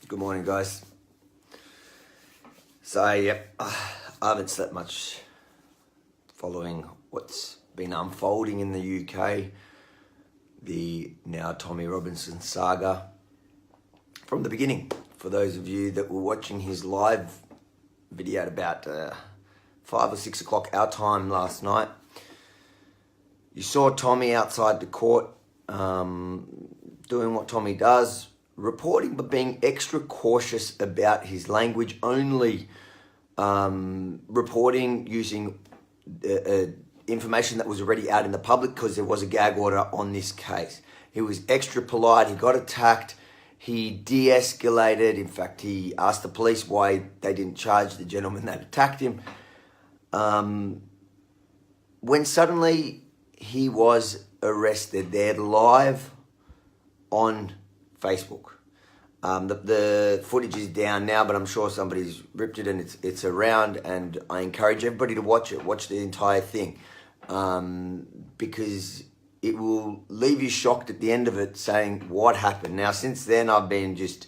Good morning, guys. So, yeah, I haven't slept much following what's been unfolding in the UK, the now Tommy Robinson saga, from the beginning. For those of you that were watching his live video at about 5 or 6 o'clock our time last night, you saw Tommy outside the court doing what Tommy does, reporting but being extra cautious about his language, only reporting using information that was already out in the public because there was a gag order on this case. He was extra polite, he got attacked, he de-escalated. In fact, he asked the police why they didn't charge the gentleman that attacked him. When suddenly he was arrested, they're live on Facebook. The footage is down now, but I'm sure somebody's ripped it and it's around, and I encourage everybody to watch it. Watch the entire thing, because it will leave you shocked at the end of it, saying what happened. Now, since then, I've been just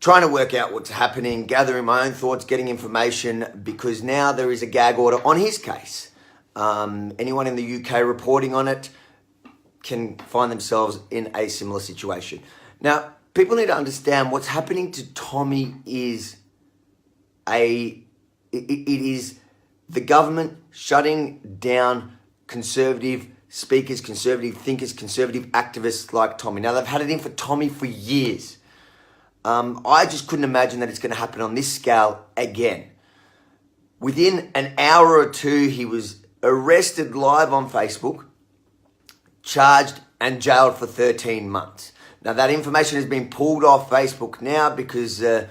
trying to work out what's happening, gathering my own thoughts, getting information, because now there is a gag order on his case. Anyone in the UK reporting on it can find themselves in a similar situation. Now, people need to understand what's happening to Tommy is it is the government shutting down conservative speakers, conservative thinkers, conservative activists like Tommy. Now, they've had it in for Tommy for years. I just couldn't imagine that it's going to happen on this scale again. Within an hour or two, he was arrested live on Facebook, charged and jailed for 13 months. Now, that information has been pulled off Facebook now because the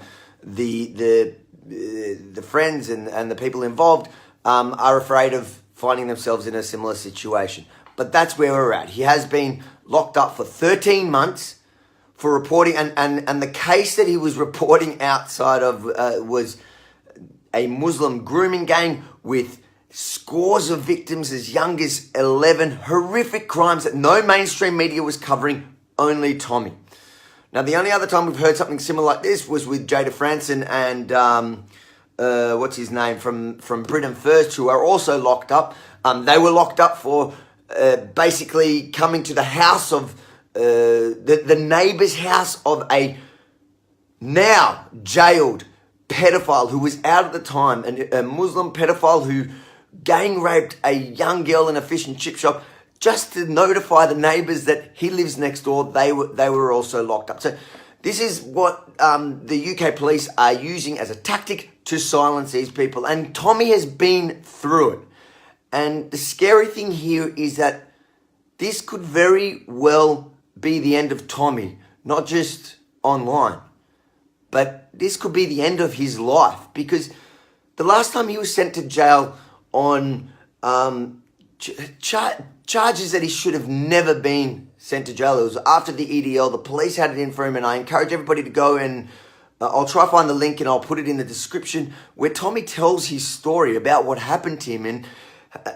friends and the people involved are afraid of finding themselves in a similar situation. But that's where we're at. He has been locked up for 13 months for reporting, and the case that he was reporting outside of was a Muslim grooming gang with scores of victims as young as 11, horrific crimes that no mainstream media was covering, only Tommy. Now, the only other time we've heard something similar like this was with Jada Franson and what's his name from Britain First, who are also locked up. They were locked up for basically coming to the house of the neighbour's house of a now jailed pedophile who was out at the time, a Muslim pedophile who gang raped a young girl in a fish and chip shop, just to notify the neighbours that he lives next door. They were also locked up. So this is what the UK police are using as a tactic to silence these people. And Tommy has been through it. And the scary thing here is that this could very well be the end of Tommy, not just online, but this could be the end of his life, because the last time he was sent to jail on charges that he should have never been sent to jail. It was after the EDL. The police had it in for him, and I encourage everybody to go and I'll try to find the link and I'll put it in the description, where Tommy tells his story about what happened to him and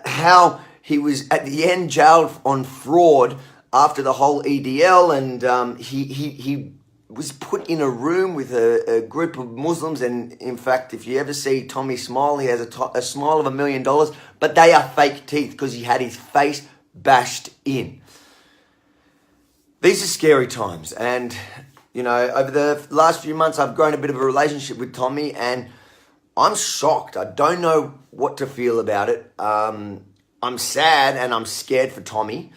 how he was at the end jailed on fraud after the whole EDL, and he was put in a room with a group of Muslims. And in fact, if you ever see Tommy smile, he has a smile of $1 million, but they are fake teeth because he had his face bashed in. These are scary times. And, you know, over the last few months, I've grown a bit of a relationship with Tommy, and I'm shocked. I don't know what to feel about it. I'm sad and I'm scared for Tommy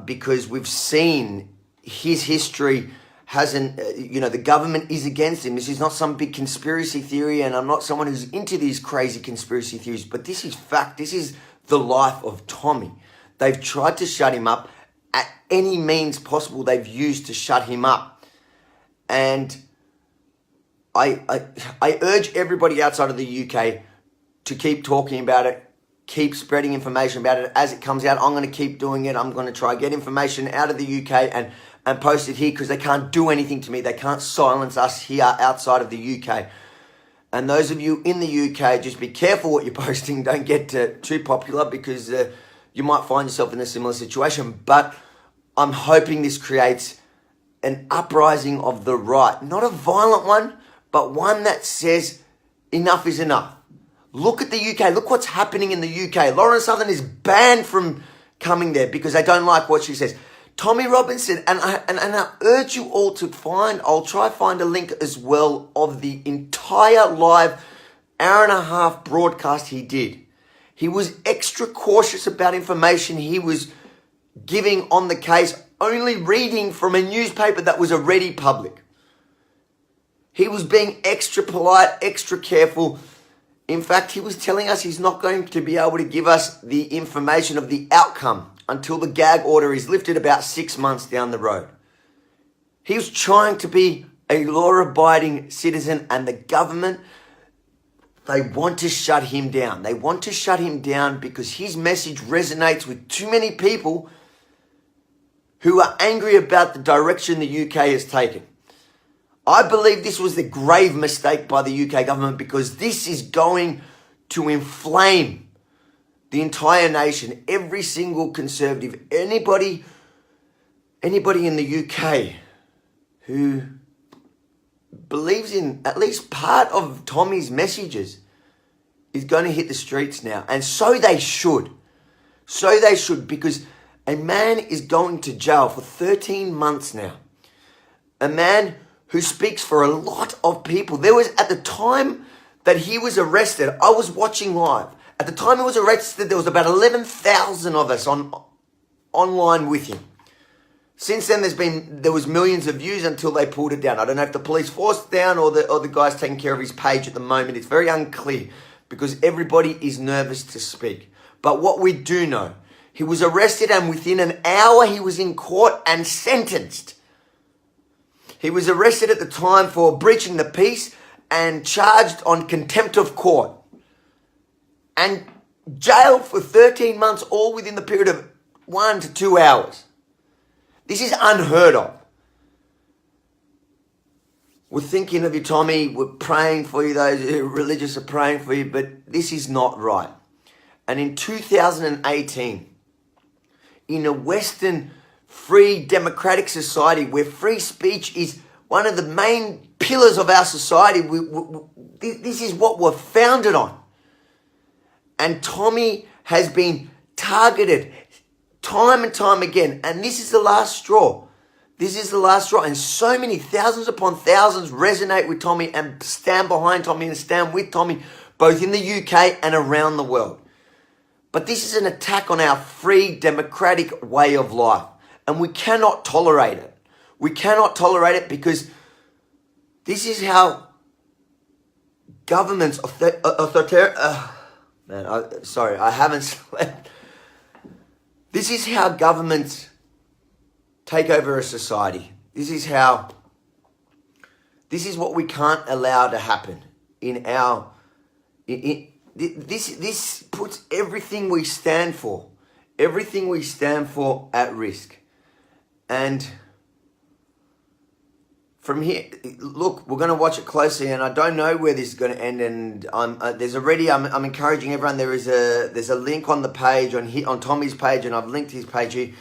because we've seen his history hasn't, the government is against him. This is not some big conspiracy theory, and I'm not someone who's into these crazy conspiracy theories, but this is fact. This is the life of Tommy. They've tried to shut him up at any means possible. They've used to shut him up. And I urge everybody outside of the UK to keep talking about it, keep spreading information about it as it comes out. I'm going to keep doing it. I'm going to try get information out of the UK and post it here, because they can't do anything to me. They can't silence us here outside of the UK. And those of you in the UK, just be careful what you're posting. Don't get too popular, because you might find yourself in a similar situation. But I'm hoping this creates an uprising of the right. Not a violent one, but one that says enough is enough. Look at the UK. Look what's happening in the UK. Lauren Southern is banned from coming there because they don't like what she says. Tommy Robinson, and I urge you all to I'll try find a link as well of the entire live hour and a half broadcast he did. He was extra cautious about information he was giving on the case, only reading from a newspaper that was already public. He was being extra polite, extra careful. In fact, he was telling us he's not going to be able to give us the information of the outcome until the gag order is lifted about 6 months down the road. He was trying to be a law-abiding citizen, and the government, they want to shut him down. They want to shut him down because his message resonates with too many people who are angry about the direction the UK has taken. I believe this was a grave mistake by the UK government because this is going to inflame the entire nation, every single conservative, anybody in the UK who believes in at least part of Tommy's messages is going to hit the streets now. And so they should. So they should, because a man is going to jail for 13 months now. A man who speaks for a lot of people. There was, at the time that he was arrested, I was watching live. At the time he was arrested, there was about 11,000 of us online with him. Since then, there was millions of views until they pulled it down. I don't know if the police forced it down or the guy's taking care of his page at the moment. It's very unclear because everybody is nervous to speak. But what we do know, he was arrested and within an hour he was in court and sentenced. He was arrested at the time for breaching the peace and charged on contempt of court. And jailed for 13 months, all within the period of 1 to 2 hours. This is unheard of. We're thinking of you, Tommy. We're praying for you. Those who are religious are praying for you. But this is not right. And in 2018, in a Western free democratic society where free speech is one of the main pillars of our society, this is what we're founded on. And Tommy has been targeted time and time again. And this is the last straw. This is the last straw. And so many, thousands upon thousands, resonate with Tommy and stand behind Tommy and stand with Tommy, both in the UK and around the world. But this is an attack on our free democratic way of life. And we cannot tolerate it. We cannot tolerate it because this is how governments, I haven't slept. This is how governments take over a society. This is what we can't allow to happen in our. This puts everything we stand for at risk. And from here, look, we're going to watch it closely, and I don't know where this is going to end. And I'm encouraging everyone. There's a link on the page on Tommy's page, and I've linked his page here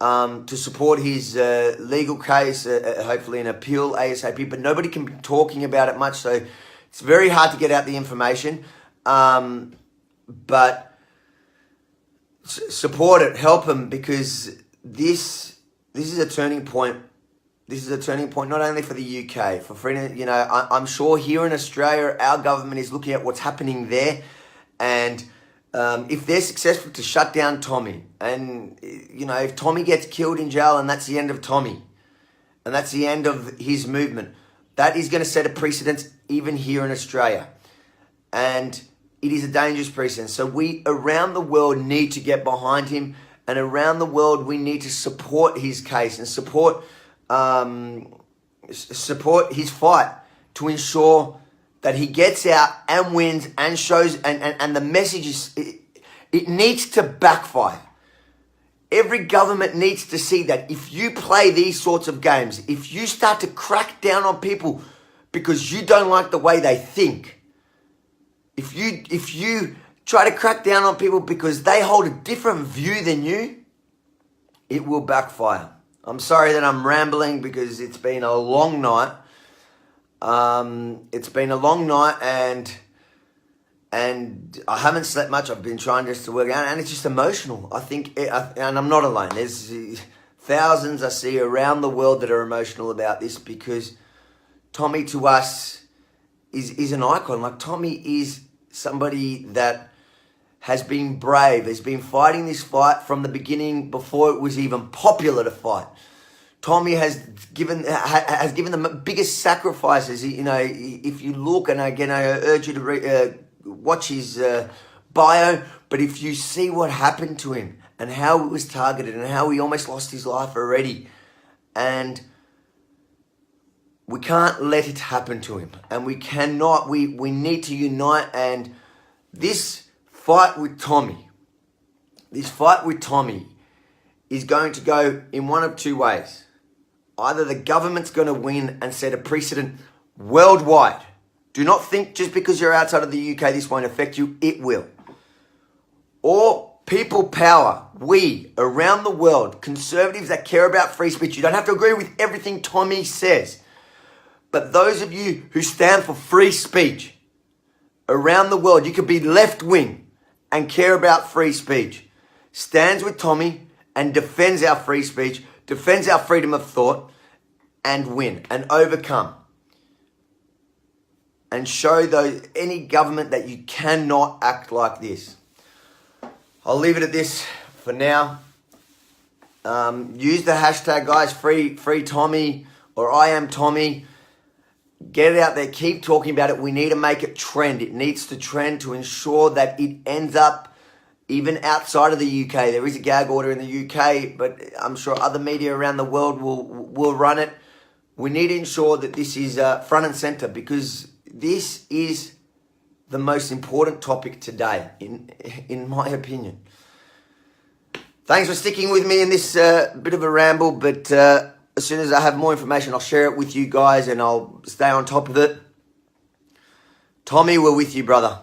to support his legal case, hopefully an appeal ASAP. But nobody can be talking about it much, so it's very hard to get out the information. But support it, help him, because this is a turning point. This is a turning point not only for the UK, for freedom. You know, I'm sure here in Australia, our government is looking at what's happening there. And if they're successful to shut down Tommy, and, you know, if Tommy gets killed in jail and that's the end of Tommy, and that's the end of his movement, that is going to set a precedent even here in Australia. And it is a dangerous precedent. So we around the world need to get behind him. And around the world, we need to support his case and support his fight to ensure that he gets out and wins and shows, and the message is, it needs to backfire. Every government needs to see that if you play these sorts of games, if you start to crack down on people because you don't like the way they think, if you try to crack down on people because they hold a different view than you, it will backfire. I'm sorry that I'm rambling because it's been a long night. It's been a long night and I haven't slept much. I've been trying just to work out, and it's just emotional. I think, and I'm not alone. There's thousands I see around the world that are emotional about this because Tommy to us is an icon. Like, Tommy is somebody that has been brave, has been fighting this fight from the beginning before it was even popular to fight. Tommy has given the biggest sacrifices. You know, if you look, and again, I urge you to watch his bio, but if you see what happened to him and how it was targeted and how he almost lost his life already, and we can't let it happen to him, and we cannot, we need to unite. And this fight with Tommy is going to go in one of two ways. Either the government's going to win and set a precedent worldwide. Do not think just because you're outside of the UK this won't affect you. It will. Or people power, we around the world, conservatives that care about free speech. You don't have to agree with everything Tommy says. But those of you who stand for free speech around the world, you could be left wing and care about free speech, stands with Tommy and defends our free speech, defends our freedom of thought, and win and overcome. And show any government that you cannot act like this. I'll leave it at this for now. Use the hashtag, guys, free Tommy or I am Tommy. Get it out there. Keep talking about it. We need to make it trend. It needs to trend to ensure that it ends up even outside of the UK. There is a gag order in the UK, but I'm sure other media around the world will run it. We need to ensure that this is front and center, because this is the most important topic today, in my opinion. Thanks for sticking with me in this bit of a ramble, but as soon as I have more information, I'll share it with you guys and I'll stay on top of it. Tommy, we're with you, brother.